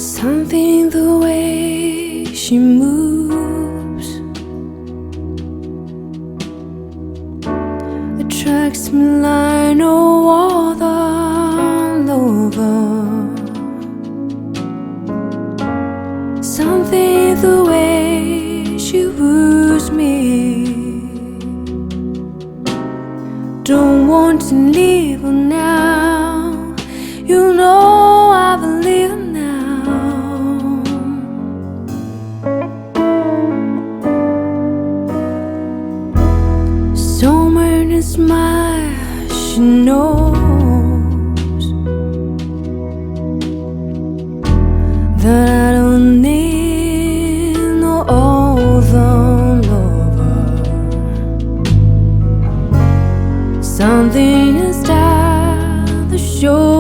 Something the way she moves attracts me like no other lover. Something the way she woos me. Don't want to leave her now. You know I believe her now. Somewhere in a smile she knows that I don't need no other lover. Something is that the show